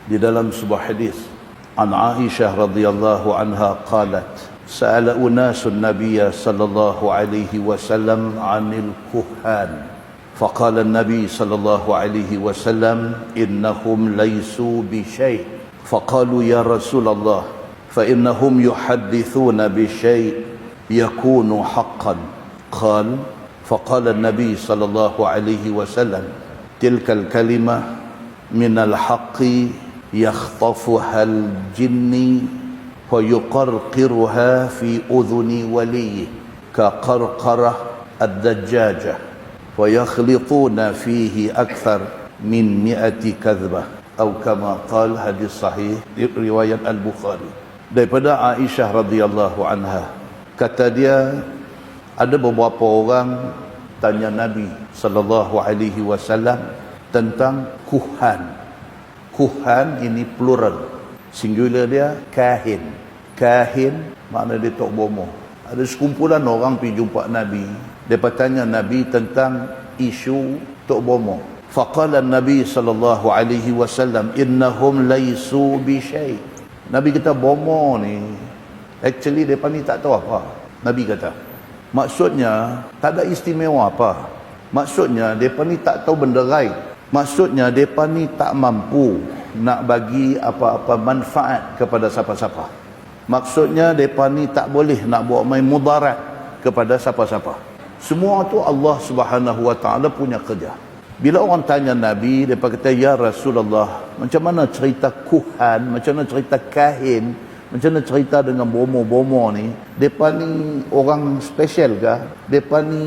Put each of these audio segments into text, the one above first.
di dalam sebuah hadis an Aisyah radhiyallahu anha qalat sa'ala unasun nabiyya sallallahu alaihi wasallam 'anil kuhan faqala an-nabi sallallahu alaihi wasallam innahum laysu bi syai' faqalu ya Rasulullah fa innahum yuhaddithuna bi syai' yakunu haqqan qala faqala an-nabi sallallahu alaihi wasallam tilka al-kalimah min al-haqqi يخطفها الجن ويقرقرها في أذن وليه كقرقرة الدجاجة ويخلطون فيه أكثر من 100 كذبة أو كما قال hadis sahih riwayat Al-Bukhari. Daripada Aisyah radhiyallahu anha, kata dia ada beberapa orang tanya Nabi sallallahu alaihi wasallam tentang kuhan. Kuhan ini plural, singular dia kahin. Kahin makna dia tok bomo. Ada sekumpulan orang pergi jumpa Nabi, depa tanya Nabi tentang isu tok bomo. Faqala Nabi sallallahu alaihi wasallam innahum laysu bi syai'. Nabi kata bomo ni actually depa ni tak tahu apa. Nabi kata maksudnya tak ada istimewa apa. Maksudnya depa ni tak tahu benda gaib. Maksudnya mereka ni tak mampu nak bagi apa-apa manfaat kepada siapa-siapa. Maksudnya mereka ni tak boleh nak buat main mudarat kepada siapa-siapa. Semua tu Allah Subhanahu Wa Taala punya kerja. Bila orang tanya Nabi, mereka kata ya Rasulullah, macam mana cerita kuhan, macam mana cerita kahin, macam mana cerita dengan bomo-bomo ni? Mereka ni orang special ke? Mereka ni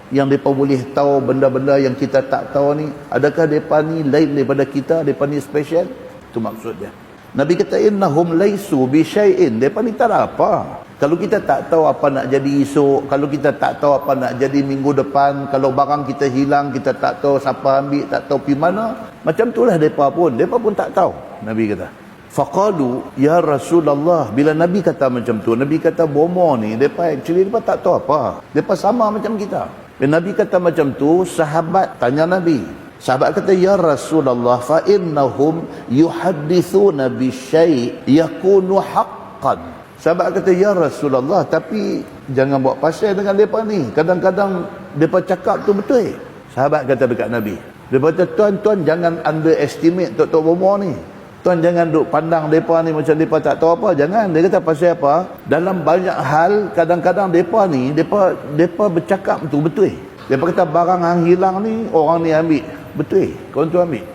yang mereka boleh tahu benda-benda yang kita tak tahu ni? Adakah mereka ni lain daripada kita? Mereka ni special? Itu maksud dia. Nabi kata innahum laysu bi syai'in. Mereka ni tak ada apa. Kalau kita tak tahu apa nak jadi esok, kalau kita tak tahu apa nak jadi minggu depan, kalau barang kita hilang, kita tak tahu siapa ambil, tak tahu pergi mana, macam itulah mereka pun tak tahu. Nabi kata faqalu ya Rasulullah. Bila Nabi kata macam tu, Nabi kata bomo ni mereka actually mereka tak tahu apa. Mereka sama macam kita. Bila Nabi kata macam tu, sahabat tanya Nabi. Sahabat kata ya Rasulullah fa innahum yuhaddithuna bi syai' yakunu haqqan. Sahabat kata ya Rasulullah, tapi jangan buat pasal dengan mereka ni. Kadang-kadang mereka cakap tu betul. Sahabat kata dekat Nabi, dia kata tuan-tuan jangan underestimate tok-tok bomo ni. Tuan jangan duk pandang mereka ni macam mereka tak tahu apa. Jangan. Dia kata pasal apa? Dalam banyak hal, kadang-kadang mereka ni, mereka bercakap tu betul. Mereka kata barang yang hilang ni, orang ni ambil. Betul. Kau tu ambil.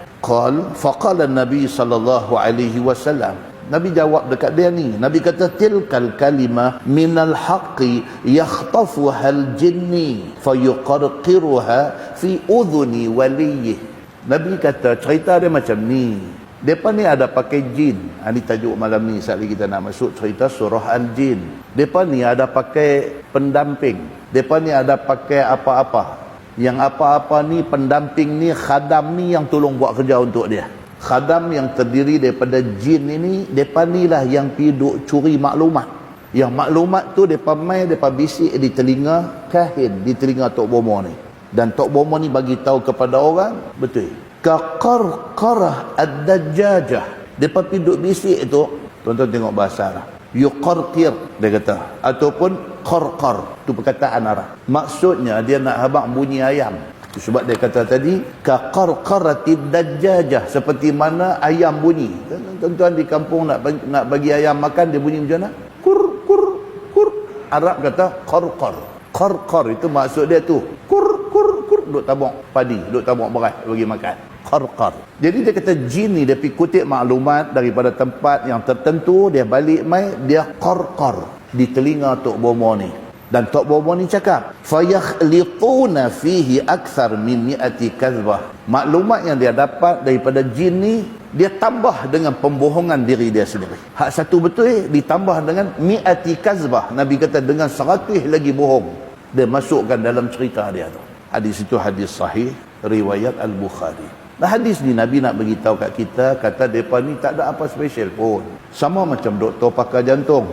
Faqala Nabi sallallahu alaihi wasallam. Nabi jawab dekat dia ni. Nabi kata tilkal kalimah minal haqqi yakhtafuha al-jinni fayuqarqiruha fi udhuni waliyih. Nabi kata cerita dia macam ni. Mereka ni ada pakai jin. Ini tajuk malam ni saat kita nak masuk cerita surah Al-Jin. Mereka ni ada pakai pendamping. Mereka ni ada pakai apa-apa. Yang apa-apa ni pendamping ni, khadam ni yang tolong buat kerja untuk dia. Khadam yang terdiri daripada jin ini, mereka ni lah yang pergi duk curi maklumat. Yang maklumat tu mereka main, mereka bisik di telinga kahin, di telinga Tok Bomo ni. Dan Tok Bomo ni bagi tahu kepada orang, betul. Kaqarqarah ad-dajjajah. Depa pinduk bisik itu, tuan-tuan tengok bahasa Arab. Yuqarqir dia kata, ataupun qarqar, itu perkataan Arab. Maksudnya dia nak habaq bunyi ayam. Sebab dia kata tadi kaqarqaratid dajjajah, seperti mana ayam bunyi. Tuan-tuan di kampung nak bagi ayam makan, dia bunyi macam mana? Kur kur kur. Arab kata qarqar. Qarqar itu maksud dia tu kur kur kur, duk tabung padi, duk tabung beras bagi makan. Qarqar. Jadi dia kata jin ni dia pergi kutip maklumat daripada tempat yang tertentu, dia balik mai, dia qarqar di telinga Tok Bomo ni. Dan Tok Bomo ni cakap, fayakhlituna fihi akthar min 100 kadzbah. Maklumat yang dia dapat daripada jin ni, dia tambah dengan pembohongan diri dia sendiri. Hak satu betul ditambah dengan 100 kadzbah. Nabi kata dengan 100 lagi bohong dia masukkan dalam cerita dia tu. Hadis itu hadis sahih riwayat Al-Bukhari. Nah, hadis ni Nabi nak bagi tahu kat kita, kata depa ni tak ada apa special pun. Sama macam doktor pakar jantung,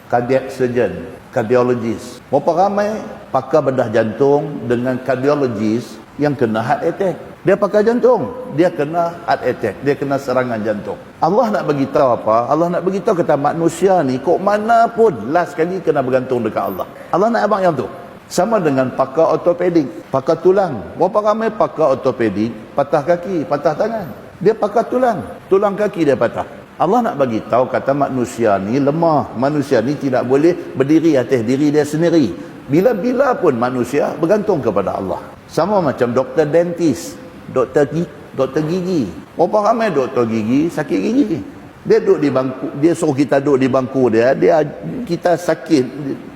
cardiac surgeon, cardiologist. Berapa ramai pakar bedah jantung dengan cardiologist yang kena heart attack. Dia pakai jantung, dia kena heart attack, dia kena serangan jantung. Allah nak bagi tahu apa? Allah nak bagi tahu kata manusia ni kok mana pun last kali kena bergantung dekat Allah. Allah nak abang yang tu. Sama dengan pakar ortopedik, pakar tulang. Berapa ramai pakar ortopedik patah kaki, patah tangan. Dia pakar tulang, tulang kaki dia patah. Allah nak bagi tahu kata manusia ni lemah, manusia ni tidak boleh berdiri atas diri dia sendiri. Bila-bila pun manusia bergantung kepada Allah. Sama macam doktor dentist, doktor gigi. Berapa ramai doktor gigi sakit gigi? Dia duduk di bangku, dia suruh kita duduk di bangku dia kita sakit,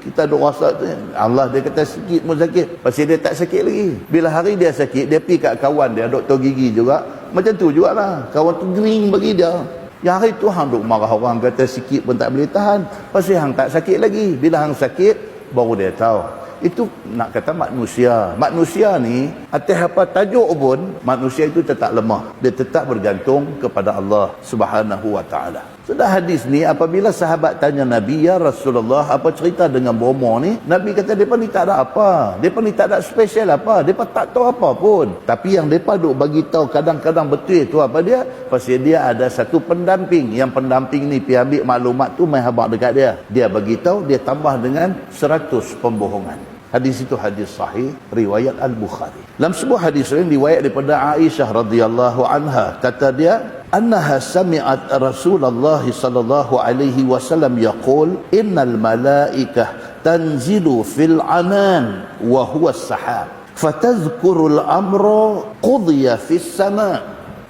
kita duduk rasa Allah dia kata sikit pun sakit, pasal dia tak sakit lagi. Bila hari dia sakit, dia pergi kat kawan dia doktor gigi juga, macam tu jugalah, kawan tu gering bagi dia. Yang hari tu hang duk marah orang kata sikit pun tak boleh tahan, pasal hang tak sakit lagi. Bila hang sakit baru dia tahu. Itu nak kata manusia. Manusia ni atas apa tajuk pun manusia itu tetap lemah. Dia tetap bergantung kepada Allah Subhanahu wa taala. Sudah hadis ni apabila sahabat tanya Nabi, ya Rasulullah, apa cerita dengan bomo ni? Nabi kata depa ni tak ada apa. Depa ni tak ada special apa. Depa tak tahu apa pun. Tapi yang depa duk bagi tahu kadang-kadang betul tu apa dia? Pasal dia ada satu pendamping. Yang pendamping ni pi ambil maklumat tu mai habaq dekat dia. Dia bagi tahu, dia tambah dengan 100 pembohongan. Hadis itu hadis sahih riwayat Al-Bukhari. Dalam sebuah hadis lain riwayat daripada Aisyah radhiyallahu anha, kata dia annaha sami'at Rasulullah sallallahu alaihi wasallam yaqul innal malaikah tanzilu fil anan wa huwa as-sahab fatadhkuru al-amra qudiya fis sama'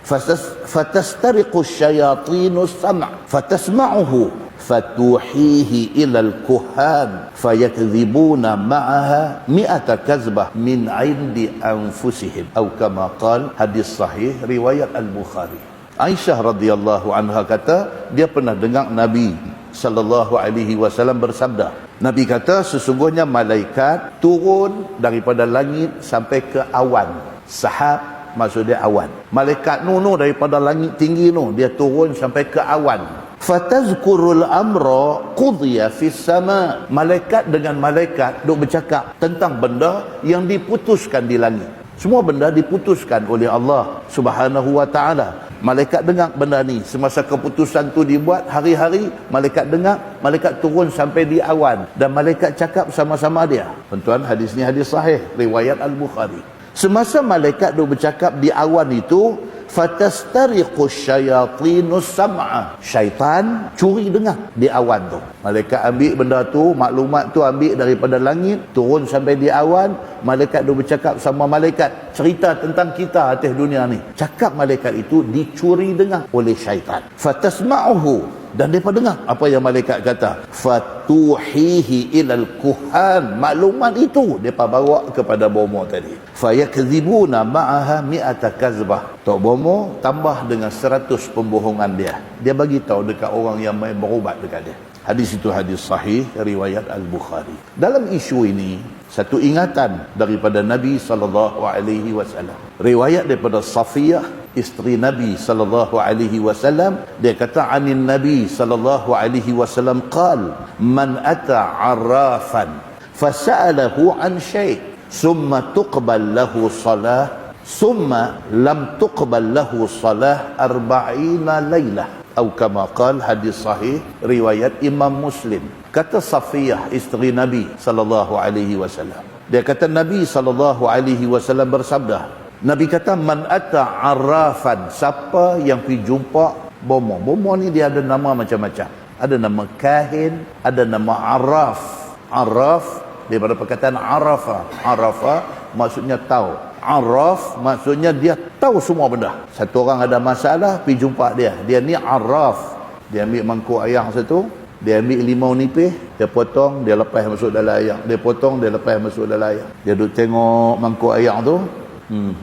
fatastariqu asy-syayatinu as-sam' fatasma'uhu fatuhihi ilal kuhan fayakdhibuna ma'aha mi'ata kazbah min 'indi anfusihim atau kama qala. Hadis sahih riwayat Al-Bukhari. Aisyah radhiyallahu anha kata dia pernah dengar Nabi sallallahu alaihi wasallam bersabda. Nabi kata sesungguhnya malaikat turun daripada langit sampai ke awan. Sahab maksudnya awan. Malaikat nu daripada langit tinggi dia turun sampai ke awan. Fatazkurul amra qudiya fis sama. Malaikat dengan malaikat duk bercakap tentang benda yang diputuskan di langit. Semua benda diputuskan oleh Allah Subhanahu wa taala. Malaikat dengar benda ni, semasa keputusan tu dibuat hari-hari, malaikat dengar, malaikat turun sampai di awan dan malaikat cakap sama-sama dia. Tuan-tuan, hadis ni hadis sahih riwayat Al-Bukhari. Semasa malaikat duk bercakap di awan itu, fatastariqu syayatinus sam'a. Syaitan curi dengar di awan tu. Malaikat ambil benda tu, maklumat tu ambil daripada langit, turun sampai di awan, malaikat duk bercakap sama malaikat, cerita tentang kita atas dunia ni. Cakap malaikat itu dicuri dengar oleh syaitan. Fatasma'uhu, dan mereka dengar apa yang malaikat kata. Fatuhihi ilal kuhan, maklumat itu mereka bawa kepada bomo tadi. Fayakdhibuna ma'aha mi'ata kazbah. Tok bomo tambah dengan 100 pembohongan dia. Dia bagi tahu dekat orang yang main berubat dekat dia. Hadis itu hadis sahih riwayat Al-Bukhari. Dalam isu ini satu ingatan daripada Nabi sallallahu alaihi wasallam. Riwayat daripada Safiyah isteri Nabi sallallahu alaihi wasallam, dia kata anin Nabi sallallahu alaihi wasallam qal man ata arrafan fasa'alahu an syai' summa tuqbal lahu salah summa lam tuqbal lahu salah 40 lailah atau kama qala. Hadis sahih riwayat Imam Muslim. Kata Safiyah isteri Nabi sallallahu alaihi wasallam, dia kata Nabi sallallahu alaihi wasallam bersabda, Nabi kata man ata arrafan, siapa yang pergi jumpa bomo. Bomo ni dia ada nama macam-macam. Ada nama kahin, ada nama arraf. Arraf daripada perkataan arafa. Arafa maksudnya tahu. Arraf maksudnya dia tahu semua benda. Satu orang ada masalah, pergi jumpa dia. Dia ni arraf. Dia ambil mangkuk ayam satu, dia ambil limau nipis, dia potong, dia lepas masuk dalam ayam. Dia potong, dia lepas masuk dalam ayam. Dia duduk tengok mangkuk ayam tu.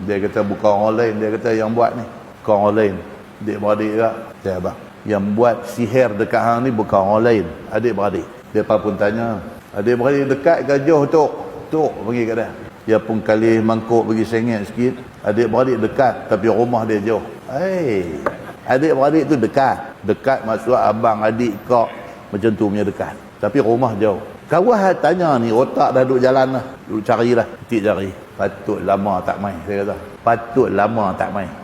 Dia kata bukan orang lain. Dia kata yang buat ni bukan orang lain, adik-beradik juga. Dia abang, yang buat sihir dekat hang ni bukan orang lain, adik-beradik. Dia pun tanya, adik-beradik dekat ke jauh tok? Tok pergi kat dia. Dia pun kali mangkuk bagi sengit sikit. Adik-beradik dekat tapi rumah dia jauh. Adik-beradik tu dekat. Dekat maksud abang, adik, kak, macam tu punya dekat. Tapi rumah jauh. Kawan tanya ni, otak dah duduk jalan lah, duduk carilah, titik jari. Patut lama tak main, saya kata. Patut lama tak main.